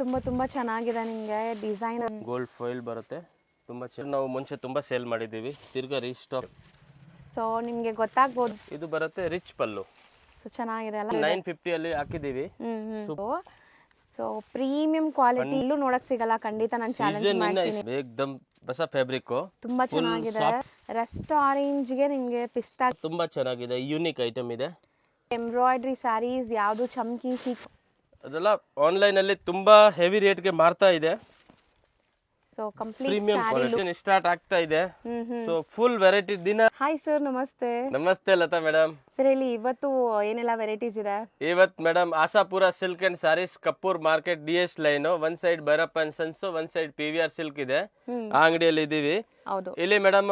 ತುಂಬಾ ಚೆನ್ನಾಗಿದೆ ನಿಮಗೆ ಡಿಸೈನ್. ಗೋಲ್ಡ್ ಫಾಯಿಲ್ ಬರುತ್ತೆ, ತುಂಬಾ ನಾವು ಮುಂಚೆ ತುಂಬಾ ಸೇಲ್ ಮಾಡಿದ್ದೀವಿ, ತಿರ್ಗಾ ರೀಸ್ಟಾಕ್. ಸೊ ನಿಮಗೆ ಗೊತ್ತಾಗ್ಬೋದು. ಇದು ಬರುತ್ತೆ ರಿಚ್ ಪಲ್ಲು. ಸೊ ಚೆನ್ನಾಗಿದೆ ಅಲ್ಲ. 950 ಅಲ್ಲಿ ಹಾಕಿದ್ದೀವಿ. ಸೊ ಪ್ರೀಮಿಯಂ ಕ್ವಾಲಿಟಿ ಇಲ್ಲೂ ನೋಡಕ್ ಸಿಗಲ್ಲ ಖಂಡಿತ. ನಾನು ಚಾಲೆಂಜ್ ಮಾಡ್ತೀನಿ. ಏಕ್ದಮ್ ಹೊಸ ಫ್ಯಾಬ್ರಿಕ್, ತುಂಬಾ ಚೆನ್ನಾಗಿದೆ. ರೆಸ್ಟ್ ಆರೆಂಜ್ ಗೆ ನಿಮಗೆ ಪಿಸ್ತಾ ತುಂಬಾ ಚೆನ್ನಾಗಿದೆ, ಯೂನಿಕ್ ಐಟಮ್ ಇದೆ. ಎಂಬ್ರಾಯ್ಡ್ರಿ ಸ್ಯಾರೀಸ್ ಯಾವುದು ಚಮ್ಕಿ ಅದೆಲ್ಲ ಆನ್ಲೈನ್ ಅಲ್ಲಿ ತುಂಬಾ ಹೆವಿ ರೇಟ್ ಗೆ ಮಾರ್ತಾ ಇದೆ. So complete premium quality start ಆಗ್ತಾ ಇದೆ. ಸೊ ಫುಲ್ ವೆರೈಟಿ ದಿನ. ಹಾಯ್ ಸರ್, ನಮಸ್ತೆ. ನಮಸ್ತೆ ಲತಾ ಮೇಡಮ್. ಸರ್ ಹೇಳಿ, ಇವತ್ತು ಏನೆಲ್ಲ ವೆರೈಟೀಸ್ ಇದೆ? ಇವತ್ತು madam Ashapura silk and saris, Kapoor market, DS line, ಒಂದ್ ಸೈಡ್ ಭೈರಪ್ಪ ಅಂಡ್ ಸನ್ಸ್, ಒಂದ್ ಸೈಡ್ PVR ಸಿಲ್ಕ್ ಇದೆ. ಆ ಅಂಗಡಿಯಲ್ಲಿ ಇದೀವಿ. ಹೌದು. ಇಲ್ಲಿ ಮೇಡಮ್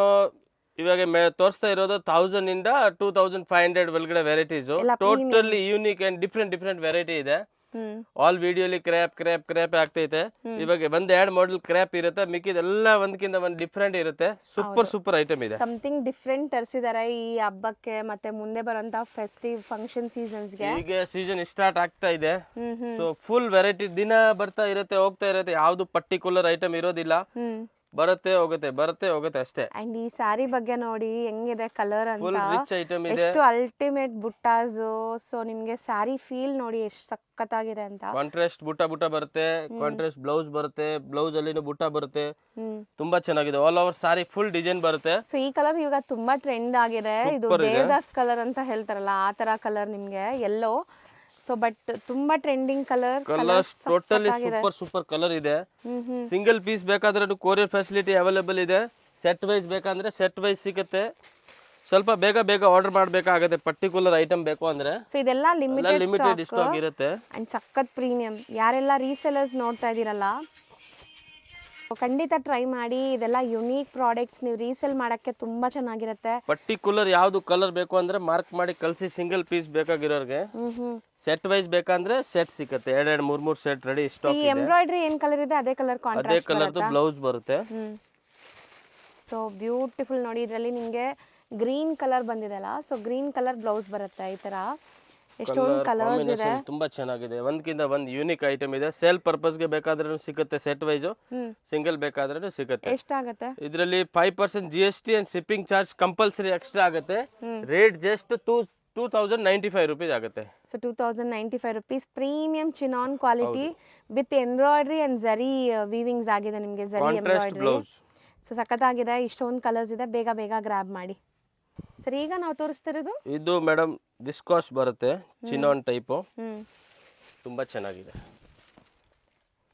ಇವಾಗ ತೋರಿಸ್ತಾ ಇರೋದು 1000 ಇಂದ 2500 ಒಳಗಡೆ varieties. Totally unique and different variety ಇದೆ. ಆಲ್ ವಿಡಿಯೋಲಿ ಕ್ರ್ಯಾಪ್ ಆಗ್ತೈತೆ. ಇವಾಗ ಒಂದ್ 2 ಮಾಡೆಲ್ ಕ್ರ್ಯಾಪ್ ಇರುತ್ತೆ, ಮಿಕ್ಕಿದೆಲ್ಲ ಒಂದ್ಕಿಂತ ಒಂದ್ ಡಿಫ್ರೆಂಟ್ ಇರುತ್ತೆ. ಸೂಪರ್ ಐಟಮ್ ಇದೆ. ಸಮಥಿಂಗ್ ಡಿಫ್ರೆಂಟ್ ತರಿಸಿದಾರೆ ಈ ಹಬ್ಬಕ್ಕೆ ಮತ್ತೆ ಮುಂದೆ ಬರುವಂತ ಫೆಸ್ಟಿವ್ ಫಂಕ್ಷನ್ ಸೀಸನ್ಸ್ ಗೆ. ಈಗ ಸೀಸನ್ ಸ್ಟಾರ್ಟ್ ಆಗ್ತಾ ಇದೆ. ಸೊ ಫುಲ್ ವೆರೈಟಿ ದಿನ ಬರ್ತಾ ಇರುತ್ತೆ, ಹೋಗ್ತಾ ಇರುತ್ತೆ. ಯಾವ್ದು ಪರ್ಟಿಕ್ಯುಲರ್ ಐಟಮ್ ಇರೋದಿಲ್ಲ, ಬರುತ್ತೆ ಹೋಗುತ್ತೆ ಅಷ್ಟೇ. ಅಂಡ್ ಈ ಸಾರಿ ಬಗ್ಗೆ ನೋಡಿ ಹೆಂಗಿದೆ ಕಲರ್ ಅಂತ. ಫುಲ್ ರಿಚ್ ಐಟಮ್ ಇದೆ. ಎಷ್ಟು ಅಲ್ಟಿಮೇಟ್ ಬುಟ್ಟಾಸ್. ಸೊ ನಿಮ್ಗೆ ಸಾರಿ ಫೀಲ್ ನೋಡಿ ಎಷ್ಟು ಸಖತ್ತಾಗಿದೆ ಅಂತ. ಕಾಂಟ್ರಾಸ್ಟ್ ಬುಟ್ಟ ಬರುತ್ತೆ, ಕಾಂಟ್ರಾಸ್ಟ್ ಬ್ಲೌಸ್ ಬರುತ್ತೆ, ಬ್ಲೌಸ್ ಅಲ್ಲಿ ಬುಟ್ಟ ಬರುತ್ತೆ. ತುಂಬಾ ಚೆನ್ನಾಗಿದೆ. ಆಲ್ ಓವರ್ ಸಾರಿ ಫುಲ್ ಡಿಸೈನ್ ಬರುತ್ತೆ. ಸೊ ಈ ಕಲರ್ ಇವಾಗ ತುಂಬಾ ಟ್ರೆಂಡ್ ಆಗಿದೆ. ಇದು ದೇವದಾಸ್ ಕಲರ್ ಅಂತ ಹೇಳ್ತಾರಲ್ಲ, ಆ ತರ ಕಲರ್ ನಿಮ್ಗೆ ಎಲ್ಲೋ. ಸೊ ಬಟ್ ತುಂಬಾ trending colour. Totally super colour ಇದೆ. ಸಿಂಗಲ್ ಪೀಸ್ ಬೇಕಾದ್ರೆ ಕೊರಿಯರ್ ಫೆಸಿಲಿಟಿ ಅವೈಲೇಬಲ್ ಇದೆ. ಸೆಟ್ ವೈಸ್ ಬೇಕಂದ್ರೆ ಸೆಟ್ ವೈಸ್ ಸಿಗುತ್ತೆ. ಸ್ವಲ್ಪ ಬೇಗ ಆರ್ಡರ್ ಮಾಡಬೇಕಾಗುತ್ತೆ ಪರ್ಟಿಕ್ಯುಲರ್ ಐಟಮ್ ಬೇಕು ಅಂದ್ರೆ. ಸೊ ಇದೆಲ್ಲ ಲಿಮಿಟೆಡ್ ಸ್ಟಾಕ್ ಇರುತ್ತೆ. ಅಂಡ್ ಸಖತ್ ಪ್ರೀಮಿಯಂ. ಯಾರೆಲ್ಲ ರೀಸೆಲರ್ಸ್ ನೋಡ್ತಾ ಇದೀರಲ್ಲ, ಖಂಡಿತ ಟ್ರೈ ಮಾಡಿ. ಇದೆಲ್ಲ ಯುನೀಕ್ ಪ್ರಾಡಕ್ಟ್ಸ್, ನೀವು ರೀಸೆಲ್ ಮಾಡಕ್ಕೆ ತುಂಬಾ ಚೆನ್ನಾಗಿರುತ್ತೆ. ಪರ್ಟಿಕ್ಯುಲರ್ ಯಾವ್ದು ಕಲರ್ ಬೇಕು ಅಂದ್ರೆ ಮಾರ್ಕ್ ಮಾಡಿ ಕಳ್ಸಿ. ಸಿಂಗಲ್ ಪೀಸ್ ಬೇಕಾಗಿರೋರ್ಗೆ ಸೆಟ್ ವೈಸ್ ಬೇಕಂದ್ರೆ ಸೆಟ್ ಸಿಗುತ್ತೆ. 2-3 ಸೆಟ್ ರೆಡಿ ಸ್ಟಾಕ್ ಇದೆ. ಎಂಬ್ರಾಯ್ಡ್ರಿ ಏನ್ ಕಲರ್ ಇದೆ ಅದೇ ಕಲರ್ ಕಾಂಟ್ರಾಸ್ಟ್, ಅದೇ ಕಲರ್ದು ಬ್ಲೌಸ್ ಬರುತ್ತೆ. ಸೊ ಬ್ಯೂಟಿಫುಲ್ ನೋಡಿ. ಇದರಲ್ಲಿ ನಿಮಗೆ ಗ್ರೀನ್ ಕಲರ್ ಬಂದಿದೆಲ್ಲ, ಸೊ ಗ್ರೀನ್ ಕಲರ್ ಬ್ಲೌಸ್ ಬರುತ್ತೆ. ಈ ತರ ಎಷ್ಟೊಂದು ಕಲರ್ಸ್ ಇದೆ, ತುಂಬಾ ಚೆನ್ನಾಗಿದೆ. ಒಂದ್ಕಿಂತ ಒಂದ್ ಯೂನಿಕ್ ಐಟಮ್ ಇದೆ. ಸೇಲ್ ಪರ್ಪಸ್ ಗೆ ಬೇಕಾದ್ರೂ ಸಿಗುತ್ತೆ ಸೆಟ್ ವೈಸ್, ಸಿಂಗಲ್ ಬೇಕಾದ್ರೂ ಸಿಗುತ್ತೆ. ಎಷ್ಟಾಗುತ್ತೆ ಇದರಲ್ಲಿ 5% GST and shipping charge compulsory extra ಆಗುತ್ತೆ. ರೇಟ್ ಜಸ್ಟ್ 2095 rupees ಆಗುತ್ತೆ. So 2095 rupees. Premium chinon quality with embroidery and ಜರಿ ವೀವಿಂಗ್ಸ್ ಆಗಿದೆ ನಿಮಗೆ. ಜರಿ ಎಂಬ್ರಾಯ್ಡ್ರಿ. ಸೊ ಸಖತ್ತಾಗಿದೆ. ಇಷ್ಟೊಂದು ಕಲರ್ಸ್ ಇದೆ, ಬೇಗ ಗ್ರಾಬ್ ಮಾಡಿ. ಸರಿ, ಈಗ ನಾವು ತೋರಿಸ್ತಿರೋದು ಇದು ಮೇಡಮ್ ವಿಸ್ಕಾಸ್ ಬರುತ್ತೆ, ಚಿನಾನ್ ಟೈಪ್. ತುಂಬಾ ಚೆನ್ನಾಗಿದೆ.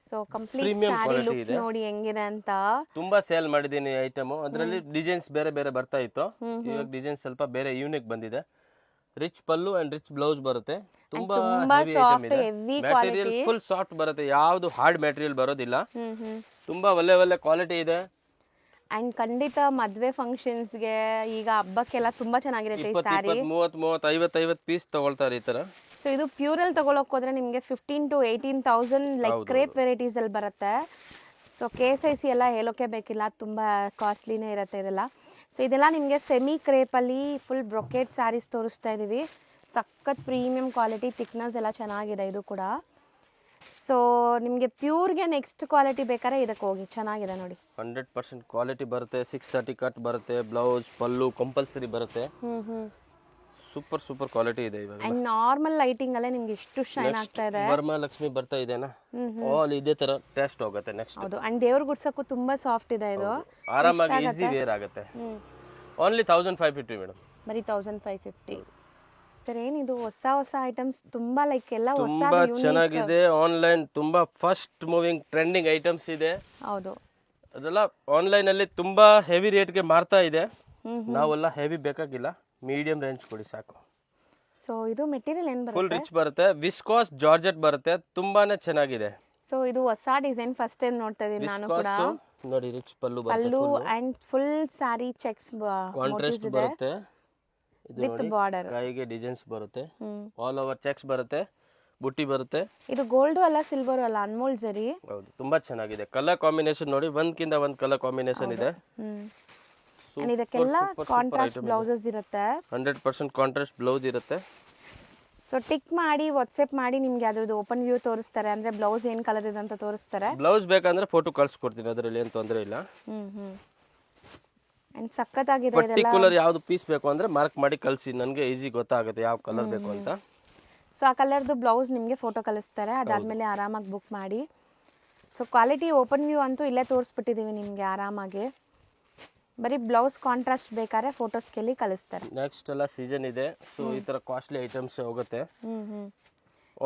ಸೊ ಕಂಪ್ಲೀಟ್ ಸ್ಯಾರಿ ಲುಕ್ ನೋಡಿ ಹೆಂಗಿದೆ ಅಂತ. ತುಂಬಾ ಸೇಲ್ ಮಾಡಿದೀನಿ ಐಟಮ್. ಅದರಲ್ಲಿ ಡಿಸೈನ್ಸ್ ಬೇರೆ ಬರ್ತಾ ಇತ್ತು. ಇವಾಗ ಡಿಸೈನ್ ಸ್ವಲ್ಪ ಬೇರೆ ಯೂನಿಕ್ ಬಂದಿದೆ. Rich pallu and rich blouse ಬರುತ್ತೆ. ತುಂಬಾ ಮೆಟೀರಿಯಲ್ ಫುಲ್ ಸಾಫ್ಟ್ ಬರುತ್ತೆ. ಯಾವ್ದು ಹಾರ್ಡ್ ಮೆಟೀರಿಯಲ್ ಬರೋದಿಲ್ಲ. ತುಂಬಾ ಒಳ್ಳೆ ಕ್ವಾಲಿಟಿ ಇದೆ. ಅಂಡ್ ಖಂಡಿತ ಮದ್ವೆ ಫಂಕ್ಷನ್ಸ್ ಗೆ, ಈಗ ಹಬ್ಬಕ್ಕೆಲ್ಲ ತುಂಬಾ ಚೆನ್ನಾಗಿರುತ್ತೆ ಈ ಸ್ಯಾರಿ. 30, 50 ಪೀಸ್ ತಗೊಳ್ತಾರೆ ಈ ತರ. ಸೊ ಇದು ಪ್ಯೂರ್ ಅಲ್ಲಿ ತಗೊಳಕ್ ಹೋದ್ರೆ ನಿಮ್ಗೆ 15,000 to 18,000 ಲೈಕ್ ಕ್ರೇಪ್ ವೆರೈಟೀಸ್ ಅಲ್ಲಿ ಬರುತ್ತೆ. ಸೊ KSIC ಎಲ್ಲ ಹೇಳೋಕೆ ಬೇಕಿಲ್ಲ, ತುಂಬಾ ಕಾಸ್ಟ್ಲಿನೇ ಇರುತ್ತೆ ಇದೆಲ್ಲ. ಸೊ ಇದೆಲ್ಲ ನಿಮಗೆ ಸೆಮಿ ಕ್ರೇಪ್ ಅಲ್ಲಿ ಫುಲ್ ಬ್ರೊಕೆಟ್ ಸ್ಯಾರೀಸ್ ತೋರಿಸ್ತಾ ಇದೀವಿ. ಸಖತ್ ಪ್ರೀಮಿಯಂ ಕ್ವಾಲಿಟಿ, ಥಿಕ್ನೆಸ್ ಎಲ್ಲ ಚೆನ್ನಾಗಿದೆ ಇದು ಕೂಡ. ಸೊ ನಿಮಗೆ ಪ್ಯೂರ್ಗೆ ನೆಕ್ಸ್ಟ್ ಕ್ವಾಲಿಟಿ ಬೇಕಾದ್ರೆ ಇದಕ್ಕೆ ಹೋಗಿ, ಚೆನ್ನಾಗಿದೆ ನೋಡಿ. 100% ಕ್ವಾಲಿಟಿ ಬರುತ್ತೆ. 630 ಕಟ್ ಬರುತ್ತೆ. ಬ್ಲೌಸ್ ಪಲ್ಲು ಕಂಪಲ್ಸರಿ ಬರುತ್ತೆ. ಸೂಪರ್ ಕ್ವಾಲಿಟಿ ಇದೆ. ಇವಾಗ ಅಂಡ್ ನಾರ್ಮಲ್ ಲೈಟಿಂಗ್ ಅಲ್ಲೇ ನಿಮ್ಗೆ ಇಷ್ಟು ಶೈನ್ ಆಗ್ತಾ ಇದೆ. ವರಮಹಾಲಕ್ಷ್ಮಿ ಬರ್ತಾ ಇದೆನಾ, ಆಲ್ ಇದೇ ತರ ಟೆಸ್ಟ್ ಹೋಗುತ್ತೆ ನೆಕ್ಸ್ಟ್. ಹೌದು. ಅಂಡ್ ದೇವ್ರ ಗುಡ್ಸಕ್ಕೂ ತುಂಬಾ ಸಾಫ್ಟ್ ಇದೆ ಇದು. ಆರಾಮಾಗಿ ಈಸಿ ವೇರ್ ಆಗುತ್ತೆ. Only 1550 madam. ಬರೀ 1550. ಸರ್ ಏನಿದು ಹೊಸ ಐಟಮ್ಸ್ ತುಂಬಾ ಲೈಕ್ ಎಲ್ಲ ಹೊಸ ತುಂಬಾ ಚೆನ್ನಾಗಿದೆ. ಆನ್ಲೈನ್ ತುಂಬಾ ಫಸ್ಟ್ ಮೂವಿಂಗ್ ಟ್ರೆಂಡಿಂಗ್ ಐಟಮ್ಸ್ ಇದೆ. ಹೌದು. ಅದೆಲ್ಲ ಆನ್ಲೈನ್ ಅಲ್ಲಿ ತುಂಬಾ ಹೆವಿ ರೇಟ್ ಗೆ ಮಾರ್ತಾ ಇದೆ. ನಾವೆಲ್ಲ ಹೆವಿ ಬೇಕಾಗಿಲ್ಲ, ಮೀಡಿಯಂ ರೇಂಜ್ ಕೊಡಿ ಸಾಕು. ಸೊ ಇದು ಮೆಟೀರಿಯಲ್ ಏನ್ ಬರುತ್ತೆ? ಫುಲ್ ರಿಚ್ ಬರುತ್ತೆ. ವಿಸ್ಕಾಸ್ ಜಾರ್ಜೆಟ್ ಬರುತ್ತೆ. ತುಂಬಾನೇ ಚೆನ್ನಾಗಿದೆ. ಸೊ ಇದು ಹೊಸ ಡಿಸೈನ್, ಫಸ್ಟ್ ಟೈಮ್ ನೋಡ್ತಾ ಇದೀನಿ ನಾನು ಕೂಡ. ನೋಡಿ rich pallu pallu and full sorry cheques contrast ಬರುತ್ತೆ. ವಿತ್ ಬಾರ್ಡರ್, ಕೈಗೆ ಡಿಸೈನ್ಸ್ ಬರುತ್ತೆ. ಆಲ್ ಓವರ್ ಚೆಕ್ಸ್ ಬರುತ್ತೆ, ಬುಟ್ಟಿ ಬರುತ್ತೆ. ಇದು ಗೋಲ್ಡ್ ಅಲ್ಲ, ಸಿಲ್ವರ್ ಅಲ್ಲ, ಅನ್ಮೋಲ್ ಜರಿ. ಹೌದು, ತುಂಬಾ ಚೆನ್ನಾಗಿದೆ. ಕಲರ್ ಕಾಂಬಿನೇಷನ್ ನೋಡಿ, ಒಂದ್ಕಿಂತ ಒಂದ್ ಕಲರ್ ಕಾಂಬಿನೇಷನ್ ಇದೆ. ಇದಕ್ಕೆಲ್ಲ ಕಾಂಟ್ರಾಸ್ಟ್ ಬ್ಲೌಸಸ್ ಇರುತ್ತೆ. 100% ಕಾಂಟ್ರಾಸ್ಟ್ ಬ್ಲೌಸ್ ಇರುತ್ತೆ. ಸೊ ಟಿಕ್ ಮಾಡಿ ವಾಟ್ಸಪ್ ಮಾಡಿ ನಿಮ್ಗೆ ಅದ್ರದ್ದು ಓಪನ್ ವ್ಯೂ ತೋರಿಸ್ತಾರೆ, ಅಂದ್ರೆ ಬ್ಲೌಸ್ ಏನ್ ಕಲರ್ ಇದೆ ಅಂತ ತೋರಿಸ್ತಾರೆ. ಬ್ಲೌಸ್ ಬೇಕಂದ್ರೆ ಫೋಟೋ ಕಳ್ಸಿಕೊಡ್ತೀನಿ, ಅದರಲ್ಲಿ ಏನು ತೊಂದರೆ ಇಲ್ಲ. ಅಂಡ್ ಸಖತ್ತಾಗಿದೆ ಇದೆಲ್ಲ. ಪರ್ಟಿಕ್ಯುಲರ್ ಯಾವ್ದು ಪೀಸ್ ಬೇಕು ಅಂದ್ರೆ ಮಾರ್ಕ್ ಮಾಡಿ ಕಳಿಸಿ, ನನಗೆ ಈಸಿ ಗೊತ್ತಾಗುತ್ತೆ ಯಾವ ಕಲರ್ ಬೇಕು ಅಂತ. ಸೊ ಆ ಕಲರ್ದು ಬ್ಲೌಸ್ ನಿಮಗೆ ಫೋಟೋ ಕಳಿಸ್ತಾರೆ, ಅದಾದ್ಮೇಲೆ ಆರಾಮಾಗಿ ಬುಕ್ ಮಾಡಿ. ಸೊ ಕ್ವಾಲಿಟಿ ಓಪನ್ ವ್ಯೂ ಅಂತೂ ಇಲ್ಲೇ ತೋರಿಸ್ಬಿಟ್ಟಿದ್ದೀವಿ ನಿಮಗೆ ಆರಾಮಾಗಿ. ಬರೀ ಬ್ಲೌಸ್ ಕಾಂಟ್ರಾಸ್ಟ್ ಬೇಕಾದ್ರೆ ಫೋಟೋಸ್ ಕೇಳಿ ಕಳಿಸ್ತಾರೆ. ನೆಕ್ಸ್ಟ್ ಎಲ್ಲ ಸೀಸನ್ ಇದೆ, ಸೊ ಈ ತರ ಕಾಸ್ಟ್ಲಿ ಐಟಮ್ಸ್ ಹೋಗುತ್ತೆ.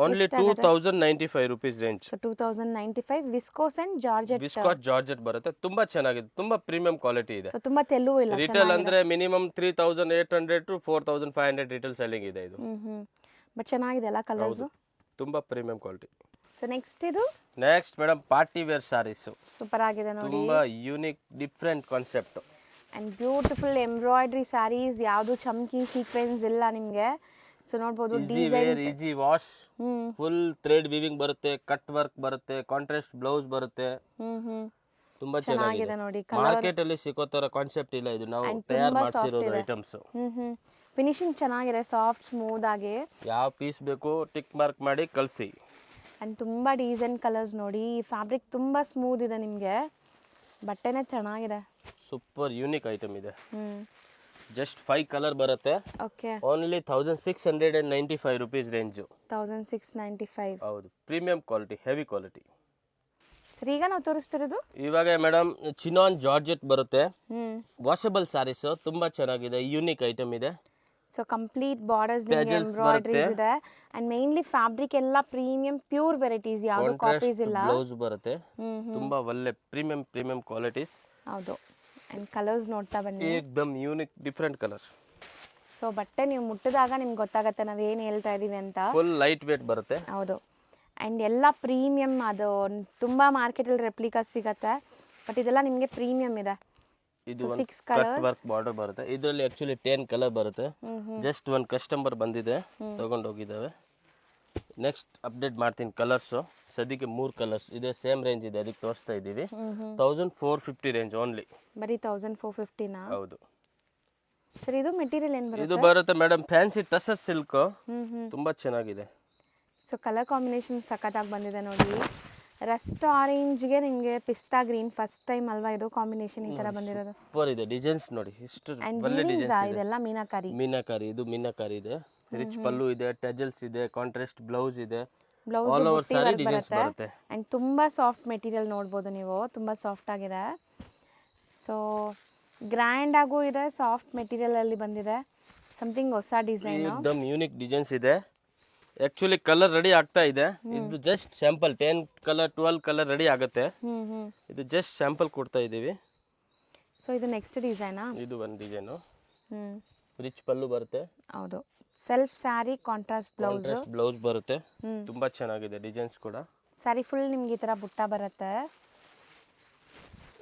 Only 2095 rupees range. So 2095 viscose and georgette. Viscose georgette ಬರುತ್ತೆ, ತುಂಬಾ ಚೆನ್ನಾಗಿದೆ, ತುಂಬಾ ಪ್ರೀಮಿಯಂ ಕ್ವಾಲಿಟಿ ಇದೆ. ಸೊ ತುಂಬಾ ತೆಲು ಇಲ್ಲ. ರಿಟೇಲ್ ಅಂದ್ರೆ ಮಿನಿಮಮ್ 3800 to 4500 ರಿಟೇಲ್ ಸೆಲ್ಲಿಂಗ್ ಇದೆ ಇದು. ಬಟ್ ಚೆನ್ನಾಗಿದೆ ಅಲ್ಲ ಕಲರ್ಸ್, ತುಂಬಾ ಪ್ರೀಮಿಯಂ ಕ್ವಾಲಿಟಿ. ಸೊ ನೆಕ್ಸ್ಟ್ ಇದು next madam party wear sarees. Super ಆಗಿದೆ ನೋಡಿ, ತುಂಬಾ unique different concept and beautiful embroidery sarees, ಯಾವುದು ಚಮ್ಕಿ ಸೀಕ್ವೆನ್ಸ್ ಇಲ್ಲ ನಿಮಗೆ. ಸೊ ನೋಡಬಹುದು design, easy wash, full thread weaving ಬರುತ್ತೆ, ಕಟ್ ವರ್ಕ್ ಬರುತ್ತೆ, ಕಾಂಟ್ರಾಸ್ಟ್ ಬ್ಲೌಸ್ ಬರುತ್ತೆ. ತುಂಬಾ ಚೆನ್ನಾಗಿದೆ ನೋಡಿ. ಮಾರ್ಕೆಟ್ ಅಲ್ಲಿ ಸಿಗೋ ತರ ಕಾನ್ಸೆಪ್ಟ್ ಇಲ್ಲ ಇದು, ನಾವು ತಯಾರು ಮಾಡಿಸಿರೋದು ಐಟಮ್ಸ್. ಫಿನಿಶಿಂಗ್ ಚೆನ್ನಾಗಿದೆ, ಸಾಫ್ಟ್ ಸ್ಮೂತ್ ಆಗಿ. ಯಾವ ಪೀಸ್ ಬೇಕು ಟಿಕ್ ಮಾರ್ಕ್ ಮಾಡಿ ಕಳಿಸಿ. ಅಂಡ್ ತುಂಬಾ ಡಿಸೈನ್ ಕಲರ್ಸ್ ನೋಡಿ, ಫ್ಯಾಬ್ರಿಕ್ ತುಂಬಾ ಸ್ಮೂತ್ ಇದೆ ನಿಮಗೆ, ಬಟ್ಟೆನೇ ಚೆನ್ನಾಗಿದೆ. ಸೂಪರ್ ಯೂನಿಕ್ ಐಟಮ್ ಇದೆ. ಜಸ್ಟ್ 5 ಕಲರ್ ಬರುತ್ತೆ. Okay, only 1695 rupees range. 1695. ಹೌದು, premium quality, heavy quality. Sir ಈಗ ನಾವು ತೋರಿಸ್ತಿರೋದು ಇವಾಗ ಮೇಡಮ್ ಚಿನಾನ್ ಜಾರ್ಜೆಟ್ ಬರುತ್ತೆ, ವಾಷಬಲ್ ಸ್ಯಾರೀಸ್, ತುಂಬಾ ಚೆನ್ನಾಗಿದೆ, ಯೂನಿಕ್ ಐಟಮ್ ಇದೆ. ಸೊ ಕಂಪ್ಲೀಟ್ ಬಾರ್ಡರ್ಸ್ ನಿಮಗೆ ಎಂಬ್ರಾಯ್ಡರೀಸ್ ಇದೆ, ಅಂಡ್ ಮೇನ್ಲಿ ಫ್ಯಾಬ್ರಿಕ್ ಎಲ್ಲ ಪ್ರೀಮಿಯಂ ಪ್ಯೂರ್ ವೆರೈಟೀಸ್, ಯಾವುದು ಕಾಪೀಸ್ ಇಲ್ಲ. ಬ್ಲೌಸ್ ಬರುತ್ತೆ, ತುಂಬಾ ಒಳ್ಳೆ ಪ್ರೀಮಿಯಂ ಕ್ವಾಲಿಟೀಸ್. ಹೌದು, ಅಂಡ್ ಕಲರ್ಸ್ ನೋಡ್ತಾ ಬನ್ನಿ, ಏಕ್ದಮ್ ಯೂನಿಕ್ ಡಿಫರೆಂಟ್ ಕಲರ್. ಸೊ ಬಟ್ಟೆ ನೀವು ಮುಟ್ಟಿದಾಗ ನಿಮ್ಗೆ ಗೊತ್ತಾಗುತ್ತೆ ನಾವ್ ಏನ್ ಹೇಳ್ತಾ ಇದೀವಿ ಅಂತ. ಫುಲ್ ಲೈಟ್ ವೇಟ್ ಬರುತ್ತೆ. ಹೌದು, ಅಂಡ್ ಎಲ್ಲ ಪ್ರೀಮಿಯಂ, ಅದು ತುಂಬಾ ಮಾರ್ಕೆಟ್ ಅಲ್ಲಿ ರೆಪ್ಲಿಕಾ ಸಿಗತ್ತೆ, ಬಟ್ ಇದೆಲ್ಲ ನಿಮ್ಗೆ ಪ್ರೀಮಿಯಂ ಇದೆ. ಇದು 6 ಕಲರ್ ವರ್ಕ್ ಬಾರ್ಡರ್ ಬರುತ್ತೆ, ಇದರಲ್ಲಿ ಆಕ್ಚುಲಿ 10 ಕಲರ್ ಬರುತ್ತೆ. ಜಸ್ಟ್ ಒಂದು ಕಸ್ಟಮರ್ ಬಂದಿದೆ ತಗೊಂಡು ಹೋಗಿದ್ದಾವೆ. ನೆಕ್ಸ್ಟ್ ಅಪ್ಡೇಟ್ ಮಾಡ್ತೀನಿ ಕಲರ್ಸ್. ಸದ್ಯಕ್ಕೆ 3 ಕಲರ್ಸ್ ಇದೆ, ಸೇಮ್ ರೇಂಜ್ ಇದೆ, ಅದಕ್ಕೆ ತೋರಿಸ್ತಾ ಇದ್ದೀವಿ. 1450 ರೇಂಜ್ ಓನ್ಲಿ. ಬರೀ 1450 ನಾ? ಹೌದು ಸರ್. ಇದು ಮೆಟೀರಿಯಲ್ ಏನ್ ಬರುತ್ತೆ? ಇದು ಬರುತ್ತೆ ಮೇಡಮ್ ಫ್ಯಾನ್ಸಿ ಟಸರ್ ಸಿಲ್ಕ್, ತುಂಬಾ ಚೆನ್ನಾಗಿದೆ. ಸೊ ಕಲರ್ ಕಾಂಬಿನೇಷನ್ ಸಖತ್ತಾಗಿ ಬಂದಿದೆ ನೋಡಿ. ರಸ್ಟ್ ಆರೆಂಜ್ಗೆ ನಿಮಗೆ ಪಿಸ್ತಾ ಗ್ರೀನ್, ಫಸ್ಟ್ ಟೈಮ್ ಅಲ್ವಾ ಇದು ಕಾಂಬಿನೇಷನ್ ಈ ತರ ಬಂದಿರೋದು. ಸೂಪರ್ ಇದೆ, ಡಿಸೈನ್ಸ್ ನೋಡಿ ಎಷ್ಟು ಒಳ್ಳೆ ಡಿಸೈನ್ಸ್ ಇದೆ. ಇದೆಲ್ಲ ಮೀನಾಕಾರಿ, ಇದು ಮೀನಾಕಾರಿ ಇದೆ. ರಿಚ್ ಪಲ್ಲು ಇದೆ, ಟೆಜಲ್ಸ್ ಇದೆ, ಕಾಂಟ್ರಾಸ್ಟ್ ಬ್ಲೌಸ್ ಇದೆ, ಬ್ಲೌಸ್ ಆಲ್ ಓವರ್ ಸಾರಿ ಡಿಸೈನ್ಸ್ ಬರುತ್ತೆ. ಅಂಡ್ ತುಂಬಾ ಸಾಫ್ಟ್ ಮೆಟೀರಿಯಲ್ ನೋಡಬಹುದು ನೀವು, ತುಂಬಾ ಸಾಫ್ಟ್ ಆಗಿದೆ. ಸೊ ಗ್ರ್ಯಾಂಡ್ ಆಗೂ ಇದೆ, ಸಾಫ್ಟ್ ಮೆಟೀರಿಯಲ್ ಅಲ್ಲಿ ಬಂದಿದೆ, ಸಮಥಿಂಗ್ ಹೊಸ ಡಿಸೈನ್, एकदम ಯೂನಿಕ್ ಡಿಸೈನ್ಸ್ ಇದೆ. ಆಕ್ಚುಲಿ ಕಲರ್ ರೆಡಿ ಆಗ್ತಾ ಇದೆ, ಇದು just sample. 10 colour 12 colour ready ಆಗುತ್ತೆ, ಇದು ಜಸ್ಟ್ ಸ್ಯಾಂಪಲ್ ಕೊಡ್ತಾ ಇದೀವಿ. ಸೊ ಇದು ನೆಕ್ಸ್ಟ್ ಡಿಸೈನಾ? ಇದು ಒಂದು ಡಿಸೈನ್, ರಿಚ್ ಪಲ್ಲು ಬರುತ್ತೆ. ಹೌದು, ಸೆಲ್ಫ್ ಸ್ಯಾರಿ, ಕಾಂಟ್ರಾಸ್ಟ್ ಬ್ಲೌಸ್ ಬರುತ್ತೆ, ತುಂಬಾ ಚೆನ್ನಾಗಿದೆ ಡಿಸೈನ್ಸ್ ಕೂಡ. ಸ್ಯಾರಿ ಫುಲ್ ನಿಮ್ಗೆ ಈ ತರ ಬುಟ್ಟ ಬರುತ್ತೆ.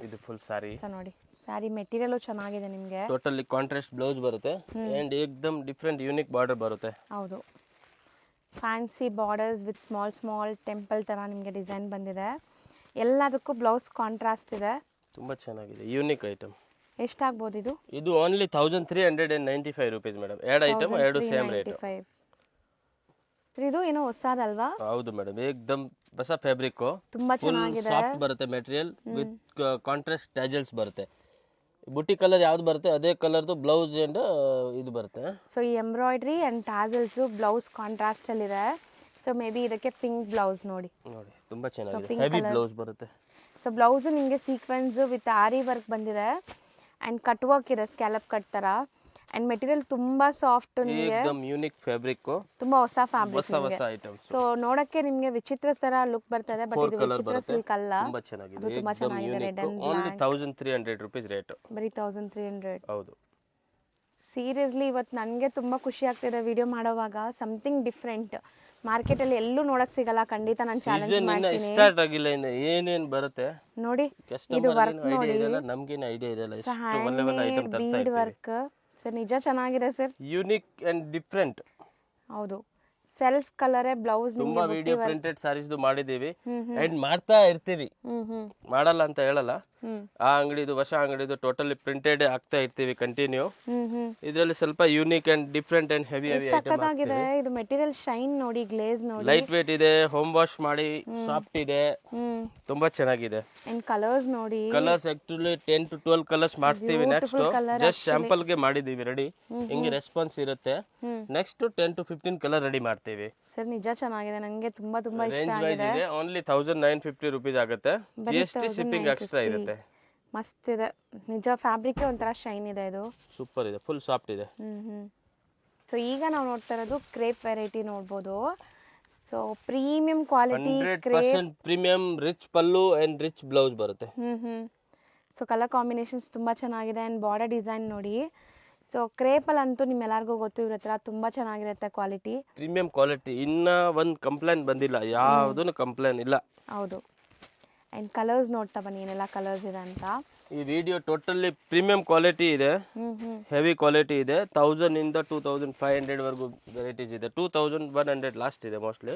ಇದು ಫುಲ್ ಸ್ಯಾರಿ. ಸೊ ನೋಡಿ, ಸ್ಯಾರಿ ಮೆಟೀರಿಯಲ್ ಚೆನ್ನಾಗಿದೆ ನಿಮ್ಗೆ. ಟೋಟಲಿ ಕಾಂಟ್ರಾಸ್ಟ್ ಬ್ಲೌಸ್ ಬರುತ್ತೆ, ಅಂಡ್ ಏಕ್ದಮ್ ಡಿಫರೆಂಟ್ ಯೂನಿಕ್ ಬಾರ್ಡರ್ ಬರುತ್ತೆ. ಹೌದು, fancy borders with small temple ತರ ನಿಮಗೆ ಡಿಸೈನ್ ಬಂದಿದೆ. ಎಲ್ಲದಕ್ಕೂ ಬ್ಲೌಸ್ ಕಾಂಟ್ರಾಸ್ಟ್ ಇದೆ, ತುಂಬಾ ಚೆನ್ನಾಗಿದೆ, ಯೂನಿಕ್ ಐಟಮ್. ಎಷ್ಟಾಗ್ಬೋದು ಇದು? ಇದು ಓನ್ಲಿ 1395 rupees ಮೇಡಮ್. ಎರಡು ಐಟಮ್, ಎರಡು ಸೇಮ್ ರೇಟ್. ಇದು ಏನೋ ಹೊಸದಲ್ವಾ? ಹೌದು ಮೇಡಮ್, ಏಕ್ದಮ್ ಹೊಸ ಫ್ಯಾಬ್ರಿಕ್, ತುಂಬಾ ಚೆನ್ನಾಗಿದೆ, ಸಾಫ್ಟ್ ಬರುತ್ತೆ ಮೆಟೀರಿಯಲ್, ವಿತ್ ಕಾಂಟ್ರಾಸ್ಟ್ ಟ್ಯಾಜಲ್ಸ್ ಬರುತ್ತೆ. ಬುಟ್ಟಿ ಕಲರ್ ಯಾವ್ದು ಬರುತ್ತೆ ಅದೇ ಕಲರ್ದು ಬ್ಲೌಸ್ ಅಂಡ್ ಇದು ಬರುತ್ತೆ. ಸೊ ಈ embroidery and tassels blouse contrast ಅಲ್ಲಿ ಇದೆ. ಸೊ ಮೇ ಬಿ ಇದಕ್ಕೆ ಪಿಂಕ್ ಬ್ಲೌಸ್ ನೋಡಿ, ತುಂಬಾ ಚೆನ್ನಾಗಿದೆ, ಹೆವಿ ಬ್ಲೌಸ್ ಬರುತ್ತೆ. ಸೊ ಬ್ಲೌಸ್ ನಿಮಗೆ ಸೀಕ್ವೆನ್ಸ್ ವಿತ್ ಆರಿ ವರ್ಕ್ ಬಂದಿದೆ, ಅಂಡ್ ಕಟ್ ವರ್ಕ್ ಇದೆ, ಸ್ಕ್ಯಾಲಪ್ ಕಟ್ ತರ. ಅಂಡ್ ಮೆಟೀರಿಯಲ್ ತುಂಬಾ ಸಾಫ್ಟ್, ನಿಮಗೆ ಯೂನಿಕ್ ಫ್ಯಾಬ್ರಿಕ್, ತುಂಬಾ ಹೊಸ ಫ್ಯಾಬ್ರಿಕ್. ಹೊಸ ಐಟಮ್ಸ್. ಸೊ ನೋಡಕ್ಕೆ ನಿಮಗೆ ವಿಚಿತ್ರ ತರ ಲುಕ್ ಬರ್ತದೆ, ಬಟ್ ಇದು ವಿಚಿತ್ರ ಸಿಲ್ಕ್ ಅಲ್ಲ, ತುಂಬಾ ಚೆನ್ನಾಗಿದೆ, ಅದು ತುಂಬಾ ಚೆನ್ನಾಗಿದೆ. Red and only 1300 rupees rate. ಬರೀ 1300. ಹೌದು, ಸೀರಿಯಸ್ಲಿ ಇವತ್ತು ನನಗೆ ತುಂಬಾ ಖುಷಿ ಆಗ್ತಿದೆ ವಿಡಿಯೋ ಮಾಡುವಾಗ. ಸಮಥಿಂಗ್ ಡಿಫ್ರೆಂಟ್, ಮಾರ್ಕೆಟ್ ಅಲ್ಲಿ ಎಲ್ಲೂ ನೋಡಕ್ ಸಿಗಲ್ಲ. ಖಂಡಿತ ನಾನು ಚಾಲೆಂಜ್ ಮಾಡ್ತೀನಿ. ಸ್ಟಾರ್ಟ್ ಆಗಿಲ್ಲ ಇನ್ನು, ಏನೇನ್ ಬರುತ್ತೆ ನೋಡಿ. ಇದು ವರ್ಕ್ ನೋಡಿ, ನಮ್ಗೇನು ಐಡಿಯಾ ಇರಲ್ಲ, ಎಷ್ಟು ಒಳ್ಳೆ ಒಳ್ಳೆ ಐಟಮ್ ತರ್ತಾ ಇದ್ದೀವಿ. ಬೀಡ್ ವರ್ಕ್ ಸರ್ ನಿಜ ಚೆನ್ನಾಗಿದೆ ಸರ್, ಯೂನಿಕ್ ಅಂಡ್ ಡಿಫರೆಂಟ್. ಹೌದು, ಸೆಲ್ಫ್ ಕಲರೇ ಬ್ಲೌಸ್ ತುಂಬಾ ವಿಡಿಯೋ ಪ್ರಿಂಟೆಡ್ ಸಾರೀಸ್ ಮಾಡಿದೀವಿ ಅಂಡ್ ಮಾಡ್ತಾ ಇರ್ತೀವಿ, ಮಾಡಲ್ಲ ಅಂತ ಹೇಳಲ್ಲ. ಆ ಅಂಗಡಿದು ಹೊಸ ಅಂಗಡಿದು ಟೋಟಲಿ ಪ್ರಿಂಟೆಡ್ ಆಗ್ತಾ ಇರ್ತೀವಿ ಕಂಟಿನ್ಯೂ. ಇದ್ರಲ್ಲಿ ಸ್ವಲ್ಪ unique and different and heavy item ಆಗಿದೆ. ಇದು ಮೆಟೀರಿಯಲ್ ಶೈನ್ ನೋಡಿ, ಗ್ಲೇಸ್ ನೋಡಿ, ಲೈಟ್ ವೇಟ್ ಇದೆ, ಹೋಮ್ ವಾಶ್ ಮಾಡಿ ಸಾಫ್ಟ್ ಇದೆ, ತುಂಬಾ ಚೆನ್ನಾಗಿದೆ. ಅಂಡ್ ಕಲರ್ಸ್ ನೋಡಿ, ಕಲರ್ಸ್ ಆಕ್ಚುಲಿ 10 to 12 ಕಲರ್ಸ್ ಮಾಡ್ತೀವಿ. ನೆಕ್ಸ್ಟ್ ಜಸ್ಟ್ ಸ್ಯಾಂಪಲ್ ಗೆ ಮಾಡಿದೀವಿ ರೆಡಿ, ಹಿಂಗೆ ರೆಸ್ಪಾನ್ಸ್ ಇರುತ್ತೆ. ನೆಕ್ಸ್ಟ್ 10 to 15 ಕಲರ್ ರೆಡಿ ಮಾಡ್ತೀವಿ. ಸರ್ ನಿಜ ಚೆನ್ನಾಗಿದೆ, ನಂಗೆ ತುಂಬಾ ಇಷ್ಟ ರೇಂಜ್ ವೈಸ್ ಇದೆ. ಓನ್ಲಿ 1950 rupees ಆಗುತ್ತೆ. GST ಶಿಪ್ಪಿಂಗ್ ಎಕ್ಸ್ಟ್ರಾ ಇರುತ್ತೆ. ಮಸ್ತ್ ಇದೆ ನಿಜ. ಫ್ಯಾಬ್ರಿಕ್ ಒಂಥರ ಶೈನ್ ಇದೆ, ಇದು ಸೂಪರ್ ಇದೆ, ಫುಲ್ ಸಾಫ್ಟ್ ಇದೆ. ಸೊ ಈಗ ನಾವು ನೋಡ್ತಾ ಇರೋದು ಕ್ರೇಪ್ ವೆರೈಟಿ ನೋಡ್ಬೋದು. So premium quality 100% premium, rich pallu and rich blouse ಬರುತ್ತೆ. ಸೊ ಕಲರ್ ಕಾಂಬಿನೇಷನ್ಸ್ ತುಂಬಾ ಚೆನ್ನಾಗಿದೆ ಅಂಡ್ ಬಾರ್ಡರ್ ಡಿಸೈನ್ ನೋಡಿ. ಸೊ ಕ್ರೇಪಲ್ಲಿ ಅಂತೂ ನಿಮ್ಮೆಲ್ಲರಿಗೂ ಗೊತ್ತು ಇವ್ರ ಹತ್ರ ತುಂಬ ಚೆನ್ನಾಗಿರುತ್ತೆ ಕ್ವಾಲಿಟಿ, ಪ್ರೀಮಿಯಂ ಕ್ವಾಲಿಟಿ. ಇನ್ನ ಒಂದು ಕಂಪ್ಲೇಂಟ್ ಬಂದಿಲ್ಲ, ಯಾವುದೂ ಕಂಪ್ಲೇಂಟ್ ಇಲ್ಲ. ಹೌದು. ಆ್ಯಂಡ್ ಕಲರ್ಸ್ ನೋಡ್ತಾ ಬನ್ನಿ ಏನೆಲ್ಲ ಕಲರ್ಸ್ ಇದೆ ಅಂತ. ಈ ವಿಡಿಯೋ ಟೋಟಲಿ ಪ್ರೀಮಿಯಂ ಕ್ವಾಲಿಟಿ ಇದೆ, ಹೆವಿ ಕ್ವಾಲಿಟಿ ಇದೆ. 1000 ಇಂದ 2500 ವರೆಗೂ ವೆರೈಟೀಸ್ ಇದೆ. 2100 ಲಾಸ್ಟ್ ಇದೆ ಮೋಸ್ಟ್ಲಿ.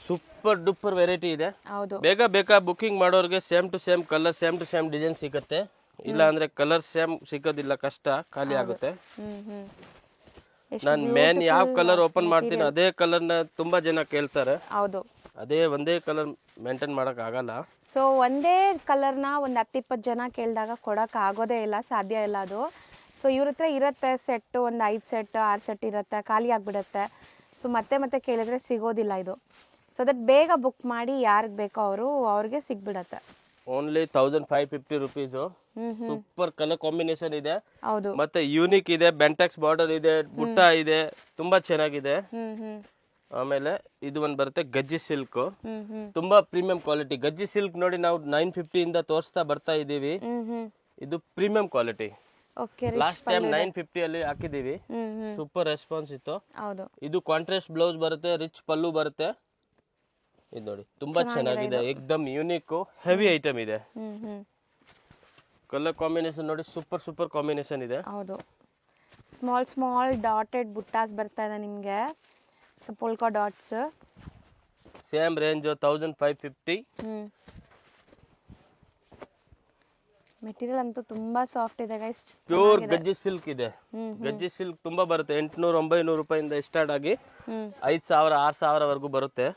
ಸೂಪರ್ ಡೂಪರ್ ವೆರೈಟಿ ಇದೆ. ಹೌದು, ಬೇಗ ಬೇಕಾ ಬುಕಿಂಗ್ ಮಾಡೋರಿಗೆ same to same colour, same to same design ಸಿಗುತ್ತೆ. ಇಲ್ಲ ಅಂದ್ರೆ ಕಲರ್ ಸೇಮ್ ಸಿಗೋದಿಲ್ಲ, ಕಷ್ಟ, ಖಾಲಿ ಆಗುತ್ತೆ. ನಾನು ಮೇನ್ ಯಾವ ಕಲರ್ ಓಪನ್ ಮಾಡ್ತೀನಿ ಅದೇ ಕಲರ್ನ ತುಂಬಾ ಜನ ಕೇಳ್ತಾರೆ. ಹೌದು, ಅದೇ ಒಂದೇ ಕಲರ್ ಮೇಂಟೈನ್ ಮಾಡಕ್ ಆಗಲ್ಲ. ಸೊ ಒಂದೇ ಕಲರ್ನ ಒಂದು 10-20 ಜನ ಕೇಳಿದಾಗ ಕೊಡೋಕೆ ಆಗೋದೇ ಇಲ್ಲ, ಸಾಧ್ಯ ಇಲ್ಲ ಅದು. ಸೊ ಇವ್ರ ಹತ್ರ ಇರುತ್ತೆ ಸೆಟ್ಟು, ಒಂದು 5 ಸೆಟ್ 6 ಸೆಟ್ ಇರುತ್ತೆ, ಖಾಲಿ ಆಗಿಬಿಡುತ್ತೆ. ಸೊ ಮತ್ತೆ ಕೇಳಿದ್ರೆ ಸಿಗೋದಿಲ್ಲ ಇದು. ಸೊ ದಟ್ ಬೇಗ ಬುಕ್ ಮಾಡಿ ಯಾರಿಗೆ ಬೇಕೋ ಅವ್ರಿಗೆ ಸಿಗ್ಬಿಡತ್ತೆ. Only 1550 rupees. Super colour combination ಇದೆ. ಹೌದು, ಮತ್ತೆ ಯೂನಿಕ್ ಇದೆ, ಬೆಂಟೆಕ್ಸ್ ಬಾರ್ಡರ್ ಇದೆ, ಬುಟ್ಟ ಇದೆ, ತುಂಬಾ ಚೆನ್ನಾಗಿದೆ. ಆಮೇಲೆ ಇದು ಒಂದು ಬರುತ್ತೆ ಗಜ್ಜಿ ಸಿಲ್ಕ್, ತುಂಬಾ ಪ್ರೀಮಿಯಂ ಕ್ವಾಲಿಟಿ. ಗಜ್ಜಿ ಸಿಲ್ಕ್ ನೋಡಿ ನಾವು 950 ಇಂದ ತೋರಿಸ್ತಾ ಬರ್ತಾ ಇದೀವಿ. ಇದು ಪ್ರೀಮಿಯಂ ಕ್ವಾಲಿಟಿ. ಲಾಸ್ಟ್ ಟೈಮ್ 950 ಅಲ್ಲಿ ಹಾಕಿದೀವಿ, ಸೂಪರ್ ರೆಸ್ಪಾನ್ಸ್ ಇತ್ತು. ಹೌದು, ಇದು ಕಾಂಟ್ರಾಸ್ಟ್ ಬ್ಲೌಸ್ ಬರುತ್ತೆ, ರಿಚ್ ಪಲ್ಲು ಬರುತ್ತೆ. ಇದು ನೋಡಿ ತುಂಬಾ ಚೆನ್ನಾಗಿದೆ, ಏಕ್ದಮ್ ಯೂನಿಕ್ ಹೆವಿ ಐಟಮ್ ಇದೆ. ಕಲರ್ ಕಾಂಬಿನೇಷನ್ ನೋಡಿ, ಸೂಪರ್ ಕಾಂಬಿನೇಷನ್ ಇದೆ. ಹೌದು, ಸ್ಮಾಲ್ ಡಾಟೆಡ್ ಬುಟ್ಟಾಸ್ ಬರ್ತಾ ಇದೆ ನಿಮಗೆ. So polka dots, same range 1550. Material ಅಂತೂ ತುಂಬಾ ಸಾಫ್ಟ್ ಇದೆ ಗೈಸ್, ಪ್ಯೂರ್ ಗಜ್ಜಿ ಸಿಲ್ಕ್ ಇದೆ. ಗಜ್ಜಿ ಸಿಲ್ಕ್ ತುಂಬಾ ಬರುತ್ತೆ, 800-900 ರೂಪಾಯಿಂದ ಸ್ಟಾರ್ಟ್ ಆಗಿ 5000-6000 ವರೆಗೂ ಬರುತ್ತೆ.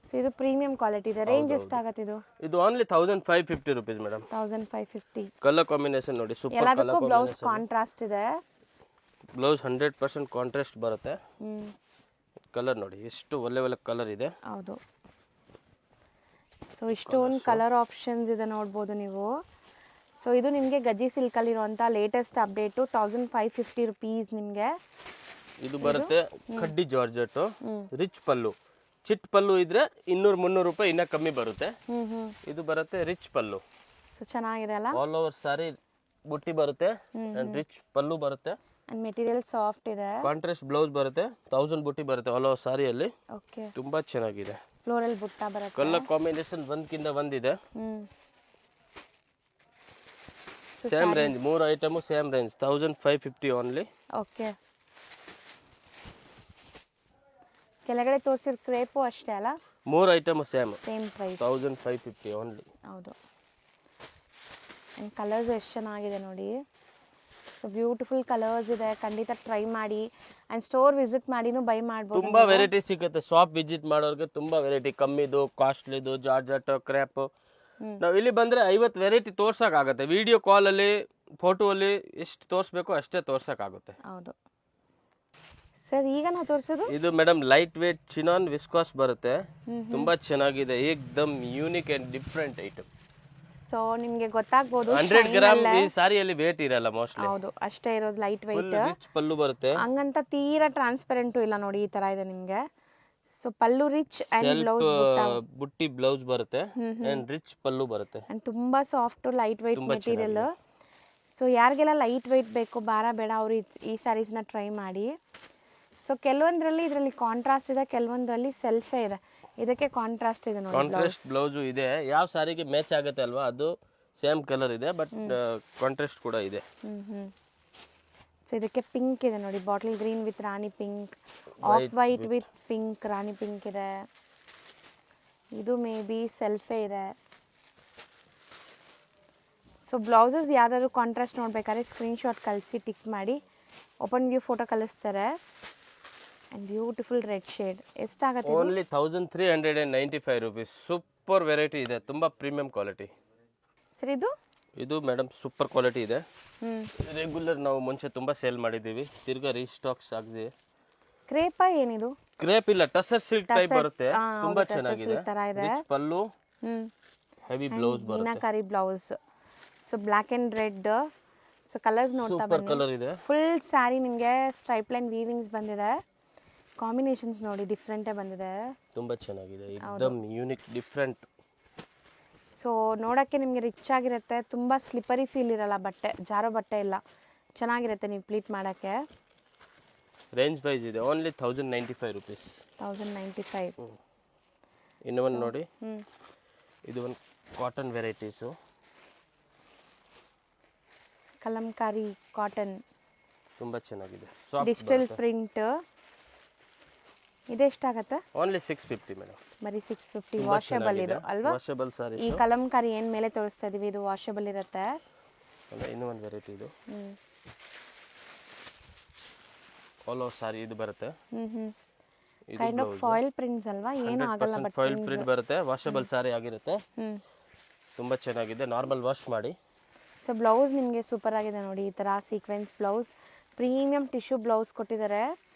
ಸೊ ಇದು ಪ್ರೀಮಿಯಂ ಕ್ವಾಲಿಟಿ ಇದೆ. ರೇಂಜ್ ಎಷ್ಟಾಗತ್ತೆ ಇದು? ಇದು only 1550 rupees madam. 1550. Colour combination ನೋಡಿ, ಸೂಪರ್ ಕಲರ್ ಎಲ್ಲದಕ್ಕೂ ಬ್ಲೌಸ್ ಕಾಂಟ್ರಾಸ್ಟ್ ಇದೆ. ಬ್ಲೌಸ್ 100% ಕಾಂಟ್ರಾಸ್ಟ್ ಬರುತ್ತೆ. ಕಲರ್ ನೋಡಿ ಎಷ್ಟು ಒಳ್ಳೆ ಕಲರ್ ಇದೆ. ಹೌದು, ಸೊ ಇಷ್ಟೊಂದು ಕಲರ್ ಆಪ್ಷನ್ಸ್ ಇದೆ ನೋಡ್ಬೋದು ನೀವು. ಸೊ ಇದು ನಿಮಗೆ ಗಜ್ಜಿ ಸಿಲ್ಕಲ್ಲಿ ಇರುವಂಥ ಲೇಟೆಸ್ಟ್ ಅಪ್ಡೇಟು. 1550 rupees ನಿಮಗೆ. ಇದು ಬರುತ್ತೆ ಕಡ್ಡಿ ಜಾರ್ಜೆಟ್, ರಿಚ್ ಪಲ್ಲು. ಚಿಟ್ ಪಲ್ಲು ಇದ್ರೆ 200-300 ರೂಪಾಯಿ ಇನ್ನ ಕಮ್ಮಿ ಬರುತ್ತೆ. ಇದು ಬರುತ್ತೆ ರಿಚ್ ಪಲ್ಲು. ಸೊ ಚೆನ್ನಾಗಿದೆ ಅಲ್ಲ, ಆಲ್ ಓವರ್ ಸಾರಿ ಬುಟ್ಟಿ ಬರುತ್ತೆ ಅಂಡ್ ರಿಚ್ ಪಲ್ಲು ಬರುತ್ತೆ. ಅಂಡ್ ಮೆಟೀರಿಯಲ್ ಸಾಫ್ಟ್ ಇದೆ. ಕಾಂಟ್ರಾಸ್ಟ್ ಬ್ಲೌಸ್ ಬರುತ್ತೆ, 1000 ಬುಟ್ಟಿ ಬರುತ್ತೆ ಆಲ್ ಓವರ್ ಸಾರಿಯಲ್ಲಿ. ಓಕೆ, ತುಂಬಾ ಚೆನ್ನಾಗಿದೆ. ಫ್ಲೋರಲ್ ಬುಟ್ಟ ಬರುತ್ತೆ. ಕಲರ್ ಕಾಂಬಿನೇಷನ್ ಒಂದಕ್ಕಿಂತ ಒಂದಿದೆ. Same range, 3 item same range 1550 only. Okay, ಕೆಳಗಡೆ ತೋರಿಸಿದ ಕ್ರೇಪು ಅಷ್ಟೇ ಅಲ್ಲ, 3 ಐಟಮ್ ಸೇಮ್ ಪ್ರೈಸ್ 1550 ಓನ್ಲಿ. ಹೌದು, ಆ್ಯಂಡ್ ಕಲರ್ಸ್ ಎಷ್ಟು ಚೆನ್ನಾಗಿದೆ ನೋಡಿ. ಸೊ ಬ್ಯೂಟಿಫುಲ್ ಕಲರ್ಸ್ ಇದೆ, ಖಂಡಿತ ಟ್ರೈ ಮಾಡಿ. ಆ್ಯಂಡ್ ಸ್ಟೋರ್ ವಿಸಿಟ್ ಮಾಡಿನೂ ಬೈ ಮಾಡ್ಬೋದು. ತುಂಬಾ ವೆರೈಟಿ ಸಿಗುತ್ತೆ. ಶಾಪ್ ವಿಸಿಟ್ ಮಾಡೋರಿಗೆ ತುಂಬಾ ವೆರೈಟಿ, ಕಮ್ಮಿದು, ಕಾಸ್ಟ್ಲಿದು, ಜಾರ್ಜೆಟ್, ಕ್ರ್ಯಾಪ್. ನಾವು ಇಲ್ಲಿ ಬಂದ್ರೆ 50 ವೆರೈಟಿ ತೋರ್ಸಕ್ ಆಗುತ್ತೆ. ವಿಡಿಯೋ ಕಾಲ್ ಅಲ್ಲಿ, ಫೋಟೋ ಅಲ್ಲಿ ಎಷ್ಟು ತೋರಿಸ್ಬೇಕು ಅಷ್ಟೇ ತೋರ್ಸಕ್ ಆಗುತ್ತೆ. ಹೌದು ಸರ್, ಈಗ ನಾವು ತೋರಿಸೋದು ಇದು madam light weight chinon viscose ಬರುತ್ತೆ. ತುಂಬಾ ಚೆನ್ನಾಗಿದೆ, ಏಕ್ದಮ್ unique and different item. So ನಿಮಗೆ ಗೊತ್ತಾಗ್ಬೋದು 100 ಗ್ರಾಮ್ ಈ ಸಾರಿಯಲ್ಲಿ ವೇಟ್ ಇರಲ್ಲ ಮೋಸ್ಟ್ಲಿ. ಹೌದು, ಅಷ್ಟೇ ಇರೋದು, ಲೈಟ್ ವೆಯ್ಟ್. ರಿಚ್ ಪಲ್ಲು ಬರುತ್ತೆ, ಹಂಗಂತ ತೀರಾ ಟ್ರಾನ್ಸ್ಪರೆಂಟು ಇಲ್ಲ ನೋಡಿ, ಈ ತರ ಇದೆ ನಿಮಗೆ. So pallu rich and blouse ಬುಟ್ಟಿ ಬ್ಲೌಸ್ ಬರುತ್ತೆ ಅಂಡ್ ರಿಚ್ ಪಲ್ಲು ಬರುತ್ತೆ. ಅಂಡ್ ತುಂಬಾ soft light weight material. So ಯಾರಿಗೆಲ್ಲ ಲೈಟ್ ವೆಯ್ಟ್ ಬೇಕು, ಭಾರ ಬೇಡ, ಅವರು ಈ ಸ್ಯಾರೀಸ್ನ ಟ್ರೈ ಮಾಡಿ. ಸೊ ಕೆಲವೊಂದರಲ್ಲಿ ಇದರಲ್ಲಿ ಕಾಂಟ್ರಾಸ್ಟ್ ಇದೆ, ಕೆಲವೊಂದರಲ್ಲಿ ಸೆಲ್ಫೇ ಇದೆ. ಇದಕ್ಕೆ ಕಾಂಟ್ರಾಸ್ಟ್ ಇದೆ ನೋಡಿ, ಕಾಂಟ್ರಾಸ್ಟ್ ಬ್ಲೌಸ್ ಇದೆ. ಯಾವ ಸಾರಿಗೆ ಮ್ಯಾಚ್ ಆಗುತ್ತೆ ಅಲ್ವಾ, ಅದು ಸೇಮ್ ಕಲರ್ ಇದೆ, ಬಟ್ ಕಾಂಟ್ರಾಸ್ಟ್ ಕೂಡ ಇದೆ. ಸೊ ಇದಕ್ಕೆ ಪಿಂಕ್ ಇದೆ ನೋಡಿ, bottle green with rani pink, off white with pink, rani pink ಇದೆ. ಇದು ಮೇ ಬಿ ಸೆಲ್ಫೇ ಇದೆ. ಸೊ ಬ್ಲೌಸಸ್ ಯಾರಾದ್ರು ಕಾಂಟ್ರಾಸ್ಟ್ ನೋಡ್ಬೇಕಾದ್ರೆ ಸ್ಕ್ರೀನ್ಶಾಟ್ ಕಳಿಸಿ ಟಿಕ್ ಮಾಡಿ ಓಪನ್ ವ್ಯೂ ಫೋಟೋ ಕಳಿಸ್ತಾರೆ. And beautiful red shade. ಎಷ್ಟಾಗುತ್ತೆ? Only 1395 rupees. ಸೂಪರ್ ವೆರೈಟಿ ಇದೆ, ತುಂಬ ಪ್ರೀಮಿಯಂ ಕ್ವಾಲಿಟಿ. ಸರ್ ಇದು ಮೇಡಮ್ ಸೂಪರ್ ಕ್ವಾಲಿಟಿ ಇದೆ. ರೆಗ್ಯುಲರ್ ನಾವು ಮುಂಚೆ ತುಂಬ ಸೇಲ್ ಮಾಡಿದ್ದೀವಿ, ತಿರ್ಗಾ ರೀಸ್ಟಾಕ್ಸ್ ಆಗಿದೆ. ಕ್ರೇಪಾ ಏನಿದು? ಕ್ರೇಪ್ ಇಲ್ಲ, ಟಸರ್ ಸಿಲ್ಕ್ ಟೈಪ್ ಬರುತ್ತೆ, ತುಂಬಾ ಚೆನ್ನಾಗಿದೆ. ರಿಚ್ ಪಲ್ಲು, ಹೆವಿ ಬ್ಲೌಸ್ ಬರುತ್ತೆ, meenakari blouse. So black and red. So colours ನೋಡ್ತಾ ಸೂಪರ್ ಕಲರ್ ಇದೆ. ಫುಲ್ ಸ್ಯಾರಿ ನಿಮಗೆ ಸ್ಟ್ರೈಪ್ ಲೈನ್ ವೀವಿಂಗ್ಸ್ ಬಂದಿದೆ. ಕಾಂಬಿನೇಷನ್ಸ್ ನೋಡಿ ಡಿಫ್ರೆಂಟೇ ಬಂದಿದೆ, ತುಂಬಾ ಚೆನ್ನಾಗಿದೆ, एकदम ಯೂನಿಕ್ ಡಿಫ್ರೆಂಟ್. ಸೊ ನೋಡೋಕ್ಕೆ ನಿಮಗೆ ರಿಚ್ ಆಗಿರುತ್ತೆ, ತುಂಬ ಸ್ಲಿಪ್ಪರಿ ಫೀಲ್ ಇರಲ್ಲ, ಬಟ್ಟೆ ಜಾರೋ ಬಟ್ಟೆ ಇಲ್ಲ, ಚೆನ್ನಾಗಿರುತ್ತೆ ನೀವು ಪ್ಲೀಟ್ ಮಾಡೋಕ್ಕೆ. ರೇಂಜ್ ವೈಸ್ ಇದೆ, ಓನ್ಲಿ 1095 ರುಪೀಸ್. 1095. ಇನ್ನು ಒಂದು ನೋಡಿ, ಇದು ಒಂದು ಕಾಟನ್ ವೆರೈಟೀಸು, ಕಲಂಕಾರಿ ಕಾಟನ್, ತುಂಬ ಚೆನ್ನಾಗಿದೆ, ಡಿಜಿಟಲ್ ಪ್ರಿಂಟ್. ಇದೆಷ್ಟಾಗತ್ತೆ? Only 650 madam. ಬರೀ 650. ವಾಷಬಲ್ ಇದು ಅಲ್ವಾ? ವಾಷಬಲ್ ಸಾರಿ. ಈ ಕಲಂಕಾರಿ ಏನು ಮೇಲೆ ತೋರಿಸ್ತಾ ಇದೀವಿ ಇದು ವಾಷಬಲ್ ಇರುತ್ತೆ. ಇನ್ನೂ ಒಂದು ವೆರೈಟಿ ಇದು ಆಲ್ ಓವರ್ ಸಾರಿ ಇದು ಬರುತ್ತೆ. ಕೈಂಡ್ ಆಫ್ ಫಾಯಿಲ್ ಪ್ರಿಂಟ್ಸ್ ಅಲ್ವಾ? ಏನು ಆಗಲ್ಲ, ಬಟ್ ಫಾಯಿಲ್ ಪ್ರಿಂಟ್ ಬರುತ್ತೆ, ವಾಷಬಲ್ ಸಾರಿ ಆಗಿರುತ್ತೆ, ತುಂಬ ಚೆನ್ನಾಗಿದೆ. ನಾರ್ಮಲ್ ವಾಶ್ ಮಾಡಿ. ಸೊ ಬ್ಲೌಸ್ ನಿಮಗೆ ಸೂಪರ್ ಆಗಿದೆ ನೋಡಿ, ಈ ಥರ sequence blouse, premium tissue blouse ಕೊಟ್ಟಿದ್ದಾರೆ.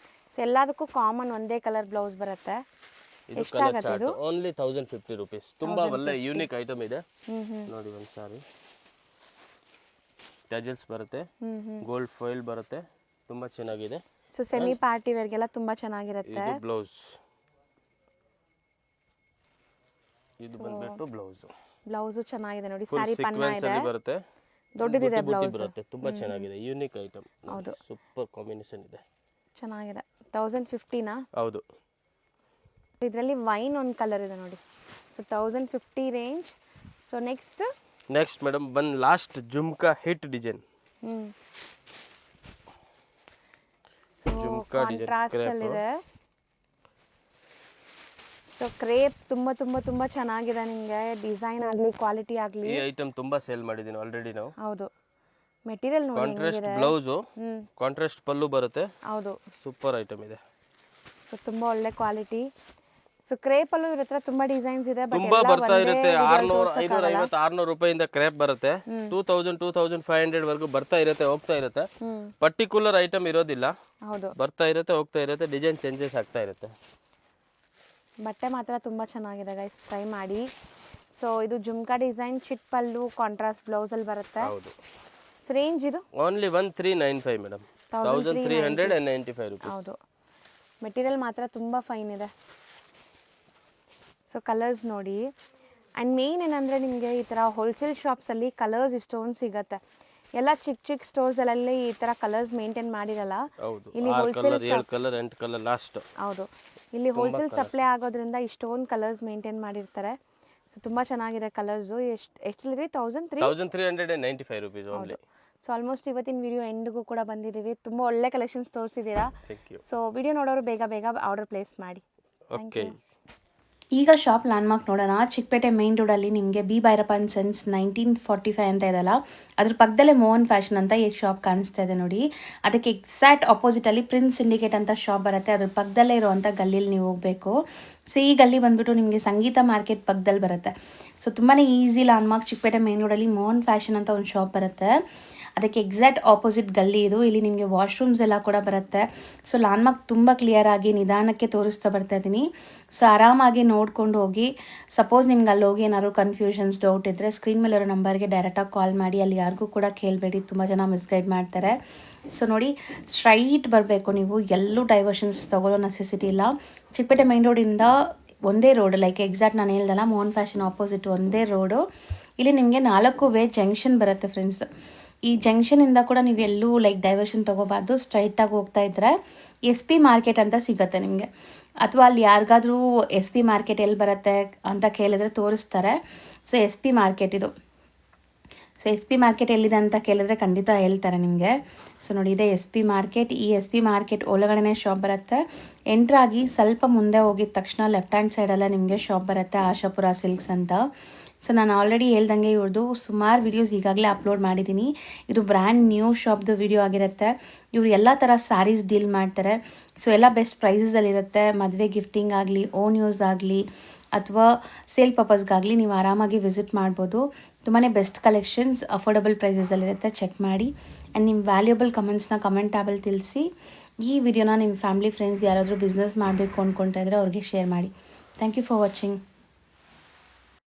ಸೊ ಎಲ್ಲದಕ್ಕೂ ಕಾಮನ್ ಒಂದೇ ಕಲರ್ ಬ್ಲೌಸ್ ಬರುತ್ತೆ. ಇದು ಕಲರ್ ಚಾರ್ಟ್ ಓನ್ಲಿ 1050 ರುಪೀಸ್. ತುಂಬಾ ಒಳ್ಳೆ ಯೂನಿಕ್ ಐಟಮ್ ಇದೆ ನೋಡಿ. ಒಂದು ಸಾರಿ ಟ್ಯಾಜಲ್ಸ್ ಬರುತ್ತೆ, ಗೋಲ್ಡ್ ಫಾಯಿಲ್ ಬರುತ್ತೆ, ತುಂಬಾ ಚೆನ್ನಾಗಿದೆ. ಸೊ ಸೆಮಿ ಪಾರ್ಟಿ ವೇರ್ಗೆಲ್ಲ ತುಂಬಾ ಚೆನ್ನಾಗಿರುತ್ತೆ. ಇದು ಬ್ಲೌಸ್, ಇದು ಬಂದ್ಬಿಟ್ಟು ಬ್ಲೌಸ್ ಚೆನ್ನಾಗಿದೆ ನೋಡಿ. ಸ್ಯಾರಿ ಪನ್ನ ಇದೆ, ಬರುತ್ತೆ, ದೊಡ್ಡದಿದೆ ಬ್ಲೌಸ್ ಬರುತ್ತೆ, ತುಂಬಾ ಚೆನ್ನಾಗಿದೆ, ಯೂನಿಕ್ ಐಟಮ್. ಹೌದು, ಸೂಪರ್ ಕಾಂಬಿನೇಷನ್ ಇದೆ, ಚೆನ್ನಾಗಿದೆ. 1050ನಾ? ಹೌದು. ಇದರಲ್ಲಿ ವೈನ್ ಒಂದು ಕಲರ್ ಇದೆ ನೋಡಿ. So 1050 range. So next madam ಬಂದು last jhumka hit design. So contrast ಅಲ್ಲಿ ಇದೆ. ಸೊ ಕ್ರೇಪ್ ತುಂಬಾ ತುಂಬಾ ತುಂಬಾ ಚೆನ್ನಾಗಿದೆ. ನಿಮಗೆ ಡಿಸೈನ್ ಆಗಲಿ ಕ್ವಾಲಿಟಿ ಆಗಲಿ, ಈ ಐಟಮ್ ತುಂಬಾ ಸೇಲ್ ಮಾಡಿದೀನಿ ಆಲ್ರೆಡಿ ನಾವು. ಹೌದು, ಮೆಟೀರಿಯಲ್ ನೋಡಿ, ಕಾಂಟ್ರಾಸ್ಟ್ ಬ್ಲೌಸ್, ಕಾಂಟ್ರಾಸ್ಟ್ ಪಲ್ಲು ಬರುತ್ತೆ. ಹೌದು, ಸೂಪರ್ ಐಟಮ್ ಇದೆ. ಸೊ ತುಂಬಾ ಒಳ್ಳೆ ಕ್ವಾಲಿಟಿ. ಸೊ ಕ್ರೇಪ್ ಅಲ್ಲೂ ಇರ ಹತ್ರ ತುಂಬಾ ಡಿಸೈನ್ಸ್ ಇದೆ, ತುಂಬಾ ಬರ್ತಾ ಇರುತ್ತೆ. 600, 550, 600 ರೂಪಾಯಿಂದ ಕ್ರೇಪ್ ಬರುತ್ತೆ. 2000, 2500 ವರೆಗೂ ಬರ್ತಾ ಇರುತ್ತೆ, ಹೋಗ್ತಾ ಇರುತ್ತೆ. ಪರ್ಟಿಕ್ಯುಲರ್ ಐಟಮ್ ಇರೋದಿಲ್ಲ, ಹೌದು, ಬರ್ತಾ ಇರುತ್ತೆ, ಹೋಗ್ತಾ ಇರುತ್ತೆ, ಡಿಸೈನ್ ಚೇಂಜಸ್ ಆಗ್ತಾ ಇರುತ್ತೆ. ಬಟ್ಟೆ ಮಾತ್ರ ತುಂಬಾ ಚೆನ್ನಾಗಿದೆ ಗೈಸ್, ಟ್ರೈ ಮಾಡಿ. ಸೊ ಇದು ಜುಮ್ಕಾ ಡಿಸೈನ್, ಚಿಟ್ ಪಲ್ಲು, ಕಾಂಟ್ರಾಸ್ಟ್ ಬ್ಲೌಸ್ ಅಲ್ಲಿ ಬರುತ್ತೆ. ಹೌದು. ಸೊ ರೇಂಜ್ ಇದು ಓನ್ಲಿ 1395 ಮೇಡಮ್, 1395 ರೂಪೀಸ್. ಹೌದು, ಮೆಟೀರಿಯಲ್ ಮಾತ್ರ ತುಂಬಾ ಫೈನ್ ಇದೆ. ಸೊ ಕಲರ್ಸ್ ನೋಡಿ. ಆ್ಯಂಡ್ ಮೇನ್ ಏನಂದರೆ ನಿಮಗೆ ಈ ಥರ ಹೋಲ್ಸೇಲ್ ಶಾಪ್ಸಲ್ಲಿ ಕಲರ್ಸ್ ಇಷ್ಟೊಂದು ಸಿಗುತ್ತೆ. ಎಲ್ಲ ಚಿಕ್ಕ ಚಿಕ್ಕ ಸ್ಟೋರ್ಸಲ್ಲಿ ಈ ಥರ ಕಲರ್ಸ್ ಮೇಂಟೈನ್ ಮಾಡಿರಲ್ಲ. ಇಲ್ಲಿ ಹೋಲ್ಸೇಲ್ ಹೌದು, ಇಲ್ಲಿ ಹೋಲ್ಸೇಲ್ ಸಪ್ಲೈ ಆಗೋದ್ರಿಂದ ಇಷ್ಟೊಂದು ಕಲರ್ಸ್ ಮೇಂಟೈನ್ ಮಾಡಿರ್ತಾರೆ. ಸೊ ತುಂಬ ಚೆನ್ನಾಗಿದೆ ಕಲರ್ಸು. ಎಷ್ಟಲ್ಲಿದೆ? 1395 ರುಪೀಸ್ ಓನ್ಲಿ. ಸೊ ಆಲ್ಮೋಸ್ಟ್ ಇವತ್ತಿನ ವಿಡಿಯೋ ಎಂಡ್ಗೂ ಕೂಡ ಬಂದಿದ್ದೀವಿ. ತುಂಬ ಒಳ್ಳೆ ಕಲೆಕ್ಷನ್ಸ್ ತೋರಿಸಿದ್ದೀರಾ. ಸೊ ವಿಡಿಯೋ ನೋಡೋರು ಬೇಗ ಬೇಗ ಆರ್ಡರ್ ಪ್ಲೇಸ್ ಮಾಡಿ. ಓಕೆ, ಈಗ ಶಾಪ್ ಲ್ಯಾಂಡ್ಮಾರ್ಕ್ ನೋಡೋಣ. ಚಿಕ್ಕಪೇಟೆ ಮೇನ್ ರೋಡಲ್ಲಿ ನಿಮಗೆ ಬಿ ಭೈರಪ್ಪ ಅಂಡ್ ಸನ್ಸ್ 1945 ಅಂತ ಇದೆಯಲ್ಲ, ಅದ್ರ ಪಕ್ಕದಲ್ಲೇ ಮೋಹನ್ ಫ್ಯಾಷನ್ ಅಂತ ಈ ಶಾಪ್ ಕಾಣಿಸ್ತಾ ಇದೆ ನೋಡಿ. ಅದಕ್ಕೆ ಎಕ್ಸಾಕ್ಟ್ ಆಪೋಸಿಟಲ್ಲಿ ಪ್ರಿನ್ಸ್ ಸಿಂಡಿಕೇಟ್ ಅಂತ ಶಾಪ್ ಬರುತ್ತೆ, ಅದ್ರ ಪಕ್ಕದಲ್ಲೇ ಇರುವಂಥ ಗಲ್ಲಿಲಿ ನೀವು ಹೋಗಬೇಕು. ಸೊ ಈ ಗಲ್ಲಿ ಬಂದುಬಿಟ್ಟು ನಿಮಗೆ ಸಂಗೀತ ಮಾರ್ಕೆಟ್ ಪಕ್ಕದಲ್ಲಿ ಬರುತ್ತೆ. ಸೊ ತುಂಬಾ ಈಸಿ. ಲ್ಯಾಂಡ್ಮಾರ್ಕ್ ಚಿಕ್ಕಪೇಟೆ ಮೇನ್ ರೋಡಲ್ಲಿ ಮೋಹನ್ ಫ್ಯಾಷನ್ ಅಂತ ಒಂದು ಶಾಪ್ ಬರುತ್ತೆ, ಅದಕ್ಕೆ ಎಕ್ಸಾಕ್ಟ್ ಆಪೋಸಿಟ್ ಗಲ್ಲಿ ಇದು. ಇಲ್ಲಿ ನಿಮಗೆ ವಾಶ್ರೂಮ್ಸ್ ಎಲ್ಲ ಕೂಡ ಬರುತ್ತೆ. ಸೊ ಲ್ಯಾಂಡ್ಮಾರ್ಕ್ ತುಂಬ ಕ್ಲಿಯರ್ ಆಗಿ ನಿಧಾನಕ್ಕೆ ತೋರಿಸ್ತಾ ಬರ್ತಾ ಇದ್ದೀನಿ. ಸೊ ಆರಾಮಾಗಿ ನೋಡ್ಕೊಂಡು ಹೋಗಿ. ಸಪೋಸ್ ನಿಮ್ಗೆ ಅಲ್ಲಿ ಹೋಗಿ ಏನಾದ್ರು ಕನ್ಫ್ಯೂಷನ್ಸ್, ಡೌಟ್ ಇದ್ದರೆ ಸ್ಕ್ರೀನ್ ಮೇಲೆ ಇರೋ ನಂಬರ್ಗೆ ಡೈರೆಕ್ಟಾಗಿ ಕಾಲ್ ಮಾಡಿ. ಅಲ್ಲಿ ಯಾರಿಗೂ ಕೂಡ ಕೇಳಬೇಡಿ, ತುಂಬ ಜನ ಮಿಸ್ಗೈಡ್ ಮಾಡ್ತಾರೆ. ಸೊ ನೋಡಿ, ಸ್ಟ್ರೈಟ್ ಬರಬೇಕು ನೀವು, ಎಲ್ಲೂ ಡೈವರ್ಷನ್ಸ್ ತೊಗೊಳ್ಳೋ ನೆಸೆಸಿಟಿ ಇಲ್ಲ. ಚಿಕ್ಕಪೇಟೆ ಮೈನ್ ರೋಡಿಂದ ಒಂದೇ ರೋಡ್, ಲೈಕ್ ಎಕ್ಸಾಕ್ಟ್ ನಾನು ಹೇಳ್ದಲ್ಲ ಮೋಹನ್ ಫ್ಯಾಷನ್ ಆಪೋಸಿಟ್ ಒಂದೇ ರೋಡು. ಇಲ್ಲಿ ನಿಮಗೆ 4 ವೇ ಜಂಕ್ಷನ್ ಬರುತ್ತೆ ಫ್ರೆಂಡ್ಸ್. ಈ ಜಂಕ್ಷನಿಂದ ಕೂಡ ನೀವು ಎಲ್ಲೂ ಲೈಕ್ ಡೈವರ್ಷನ್ ತೊಗೋಬಾರ್ದು, ಸ್ಟ್ರೈಟಾಗಿ ಹೋಗ್ತಾ ಇದ್ದರೆ SP ಮಾರ್ಕೆಟ್ ಅಂತ ಸಿಗುತ್ತೆ ನಿಮಗೆ. ಅಥವಾ ಅಲ್ಲಿ ಯಾರಿಗಾದ್ರೂ SP ಮಾರ್ಕೆಟ್ ಎಲ್ಲಿ ಬರುತ್ತೆ ಅಂತ ಕೇಳಿದ್ರೆ ತೋರಿಸ್ತಾರೆ. ಸೊ SP ಮಾರ್ಕೆಟ್ ಇದು. ಸೊ ಎಸ್ ಪಿ ಮಾರ್ಕೆಟ್ ಎಲ್ಲಿದೆ ಅಂತ ಕೇಳಿದ್ರೆ ಖಂಡಿತ ಹೇಳ್ತಾರೆ ನಿಮಗೆ. ಸೊ ನೋಡಿ ಇದೆ ಎಸ್ ಪಿ ಮಾರ್ಕೆಟ್. ಈ ಎಸ್ ಪಿ ಮಾರ್ಕೆಟ್ ಒಳಗಡೆ ಶಾಪ್ ಬರುತ್ತೆ. ಎಂಟ್ರಾಗಿ ಸ್ವಲ್ಪ ಮುಂದೆ ಹೋಗಿದ ತಕ್ಷಣ ಲೆಫ್ಟ್ ಹ್ಯಾಂಡ್ ಸೈಡಲ್ಲೇ ನಿಮಗೆ ಶಾಪ್ ಬರುತ್ತೆ, ಆಶಾಪುರ ಸಿಲ್ಕ್ಸ್ ಅಂತ. ಸೊ ನಾನು ಆಲ್ರೆಡಿ ಹೇಳ್ದಂಗೆ ಇವ್ರದ್ದು ಸುಮಾರು ವೀಡಿಯೋಸ್ ಈಗಾಗಲೇ ಅಪ್ಲೋಡ್ ಮಾಡಿದ್ದೀನಿ. ಇದು ಬ್ರ್ಯಾಂಡ್ ನ್ಯೂ ಶಾಪ್ದು ವೀಡಿಯೋ ಆಗಿರುತ್ತೆ. ಇವರು ಎಲ್ಲ ಥರ ಸ್ಯಾರೀಸ್ ಡೀಲ್ ಮಾಡ್ತಾರೆ. ಸೊ ಎಲ್ಲ ಬೆಸ್ಟ್ ಪ್ರೈಸಸಲ್ಲಿರುತ್ತೆ. ಮದುವೆ ಗಿಫ್ಟಿಂಗ್ ಆಗಲಿ, ಓನ್ ಯೂಸ್ ಆಗಲಿ ಅಥವಾ ಸೇಲ್ ಪರ್ಪಸ್ಗಾಗಲಿ ನೀವು ಆರಾಮಾಗಿ ವಿಸಿಟ್ ಮಾಡ್ಬೋದು. ತುಂಬಾ ಬೆಸ್ಟ್ ಕಲೆಕ್ಷನ್ಸ್ ಅಫೋರ್ಡಬಲ್ ಪ್ರೈಸಸಲ್ಲಿರುತ್ತೆ. ಚೆಕ್ ಮಾಡಿ ಆ್ಯಂಡ್ ನಿಮ್ಮ ವ್ಯಾಲ್ಯೂಬಲ್ ಕಮೆಂಟ್ಸ್ನ ಕಮೆಂಟ್ ಟ್ಯಾಬಲ್ಲಿ ತಿಳಿಸಿ. ಈ ವಿಡಿಯೋನ ನಿಮ್ಮ ಫ್ಯಾಮಿಲಿ ಫ್ರೆಂಡ್ಸ್ ಯಾರಾದರೂ ಬಿಸ್ನೆಸ್ ಮಾಡಬೇಕು ಅಂದ್ಕೊಳ್ತಾ ಇದ್ದರೆ ಅವ್ರಿಗೆ ಶೇರ್ ಮಾಡಿ. Thank you for watching.